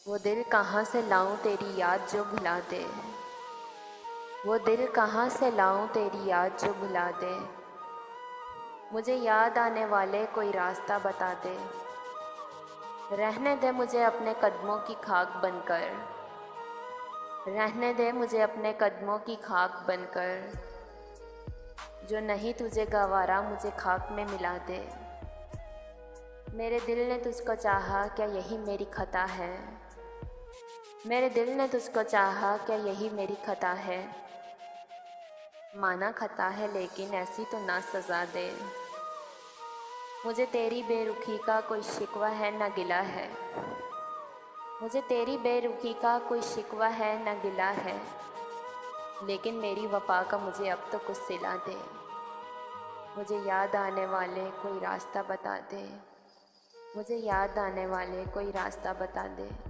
वो दिल कहाँ से लाऊं तेरी याद जो भुला दे। वो दिल कहाँ से लाऊं तेरी याद जो भुला दे। मुझे याद आने वाले कोई रास्ता बता दे। रहने दे मुझे अपने कदमों की खाक बनकर। रहने दे मुझे अपने कदमों की खाक बनकर। जो नहीं तुझे गवारा मुझे खाक में मिला दे। मेरे दिल ने तुझको चाहा, क्या यही मेरी खता है। मेरे दिल ने तुझको चाहा, क्या यही मेरी खता है। माना खता है लेकिन ऐसी तो ना सज़ा दे। मुझे तेरी बेरुखी का कोई शिकवा है न गिला है। मुझे तेरी बेरुखी का कोई शिकवा है न गिला है। लेकिन मेरी वफ़ा का मुझे अब तो कुछ सिला दे। मुझे याद आने वाले कोई रास्ता बता दे। मुझे याद आने वाले कोई रास्ता बता दे।